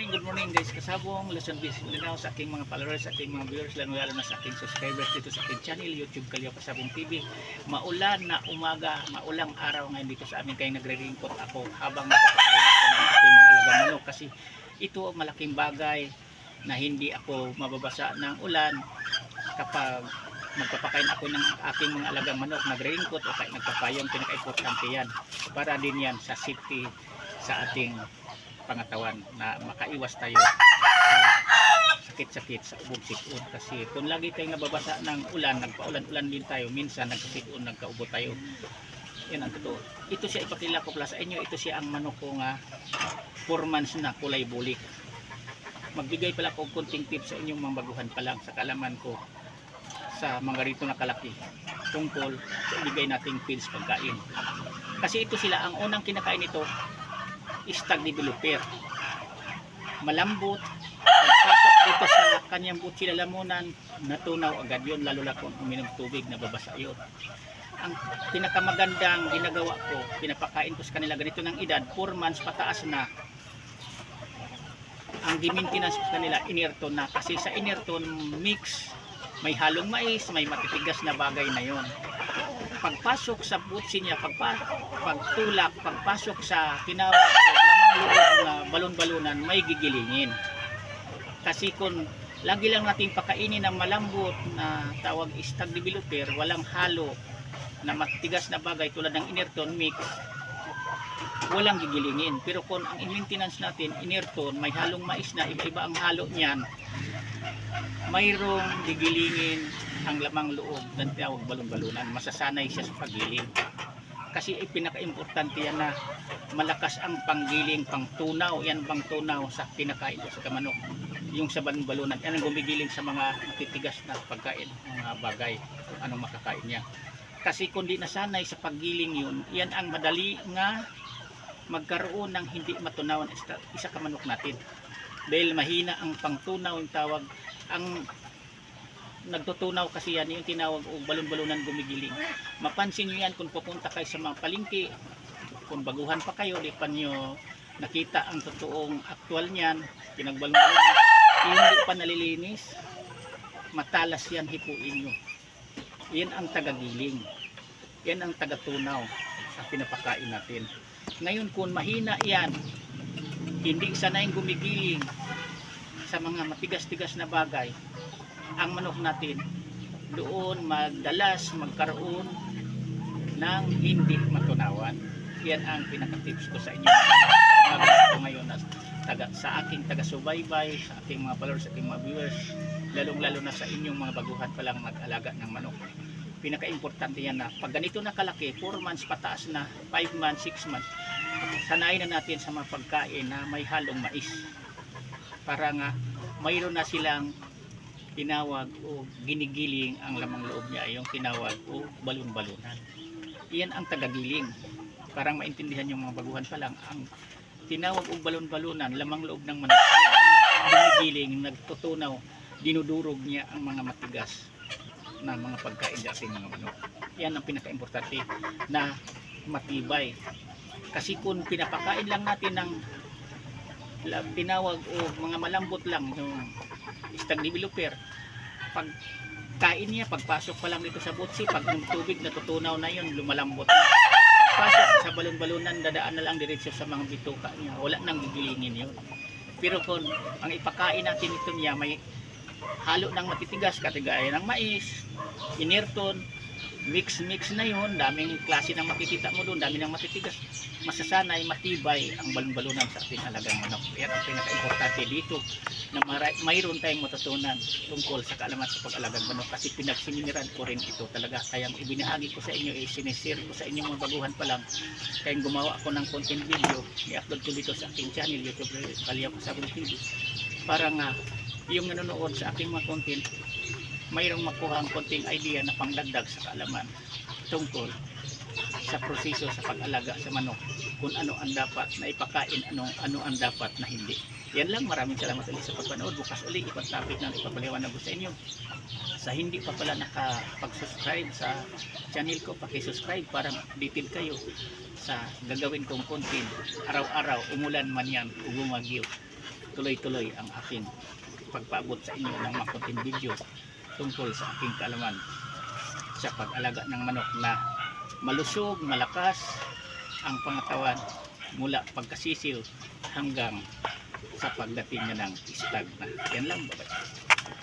good morning guys, kasabong Luzon, Visayas, sa aking mga followers, sa aking mga viewers, lalo na sa aking subscribers dito sa aking channel, YouTube Kalyaw Pasabong TV. Maulan na umaga, maulang araw ngayon dito sa amin, kaya nagre-ringkot ako habang nakapakain ako ng aking mga alagang manok, kasi ito ang malaking bagay na hindi ako mababasa ng ulan kapag magpapakain ako ng aking mga alagang manok. Nagre-ringkot o kaya nagpapayong, pinaka-importante yan para din yan sa safety sa ating pangatawan, na makaiwas tayo sa sakit-sakit sa ubog sipon. Kasi kung lagi tayong nababasa ng ulan, nagpaulan-ulan din tayo, minsan nagkasipon, nagkaubo tayo. Yan ang totoo. Ito siya, ipakila ko pala sa inyo, ito siya ang manok ko nga 4 months na, kulay bulik. Magbigay pala ko konting tips sa inyong mga baguhan pa lang sa kaalaman ko sa mga rito na kalaki tungkol sa ibigay nating feeds pagkain. Kasi ito sila, ang unang kinakain ito stag developer, malambot. Pagpasok dito sa kanyang butsi lalamunan, natunaw agad yun, lalo na kung uminom tubig, nababasa yun. Ang pinakamagandang ginagawa ko, pinapakain ko sa kanila ganito ng edad 4 months pataas na. Ang gi-maintenance ko sa kanila inerton na, kasi sa inerton mix, may halong mais, may matitigas na bagay na yon. Pagpasok sa butsi niya, pagtulak, pagpasok sa tinawag o lamang loob na balon-balunan, may gigilingin. Kasi kung lagi lang natin pakainin ng malambot na tawag stag developer, walang halo na matigas na bagay tulad ng inerton mix, walang gigilingin. Pero kung ang maintenance natin inerton, may halong mais na, iba-iba ang halo niyan, mayroong gigilingin ang lamang loob ng tawag balon-balunan, masasanay siya sa paggiling. Kasi pinaka-importante yan na malakas ang panggiling, pangtunaw. Yan bang tunaw sa pinakain ko sa kamanok, yung sa balon-balunan, yan ang gumigiling sa mga matitigas na pagkain, mga bagay, anong makakain niya. Kasi kung di nasanay sa paggiling yun, yan ang madali nga magkaroon ng hindi matunawan isa kamanok natin, dahil mahina ang pangtunaw, yung tawag, ang nagtutunaw kasi yan, yung tinawag o balon-balunan gumigiling. Mapansin nyo yan kung pupunta kayo sa mga palengke, kung baguhan pa kayo, di pa nyo nakita ang totoong aktual niyan, pinagbalon-balunan, hindi pa nalilinis, matalas yan, hipuin nyo. Yan ang tagagiling, yan ang tagatunaw sa pinapakain natin. Ngayon kung mahina yan, hindi sanay gumigiling sa mga matigas-tigas na bagay, ang manok natin doon magdalas magkaroon ng hindi matunawan. Yan ang pinaka-tips ko sa inyo ngayon sa aking taga-subaybay, sa aking mga followers, sa aking mga viewers, lalong-lalo na sa inyong mga baguhan pa lang mag-alaga ng manok. Pinaka-importante yan na pag ganito na kalaki, 4 months pataas na, 5 months, 6 months, sanayin na natin sa mga pagkain na may halong mais, para nga mayroon na silang tinawag o ginigiling ang lamang loob niya, yung tinawag o balon-balunan. Iyan ang tagagiling. Parang maintindihan yung mga baguhan pa lang, ang tinawag o balon-balunan, lamang loob ng manok, ginigiling, nagtutunaw, dinudurog niya ang mga matigas na mga pagkain sa ating mga manok. Yan ang pinaka-importante na matibay. Kasi kung pinapakain lang natin ng tinawag o mga malambot lang, yung stag developer, pagkain niya, pagpasok pa lang dito sa butsi, pag ng tubig natutunaw na yun, lumalambot na. Pagpasok sa balon-balunan, dadaan na lang diretso sa mga bituka niya, wala nang gigilingin yun. Pero kung ang ipakain natin ito niya, may halo ng matitigas, katigaya ng mais, inerton, mix na yun, daming klase ng makikita mo doon, dami ng matitigas, masasanay, matibay ang balon-balunan sa ating alagang manok. Yan ang pinaka-importante dito, na mayroon tayong matutunan tungkol sa kaalaman sa pag-alagang manok, kasi pinagsiniran ko rin ito talaga. Kaya ibinahagi ko sa inyo, sinishare ko sa inyo mga baguhan pa lang, kaya gumawa ako ng content video, i-upload ko dito sa aking channel, YouTube Kalyaw Pasabong TV, para nga yung nanonood sa aking mga content mayroong makuha ang konting idea na pangdagdag sa kaalaman tungkol sa proseso sa pag-alaga sa manok, kung ano ang dapat na ipakain, ano ang dapat na hindi. Yan lang, maraming salamat ulit sa pagpanood. Bukas ulit ibang topic na ipapaliwanag ko sa inyo. Sa hindi pa pala nakapag-subscribe sa channel ko, paki-subscribe para updated kayo sa gagawin kong content araw-araw, umulan man yan o bumagyo. tuloy-tuloy ang aking pagpaabot sa inyo ng mga konting video tungkol sa aking kaalaman sa pag-alaga ng manok na malusog, malakas ang pangatawan mula pagkasisiw hanggang sa pagdating niya ng stag na. Yan lang, bye-bye.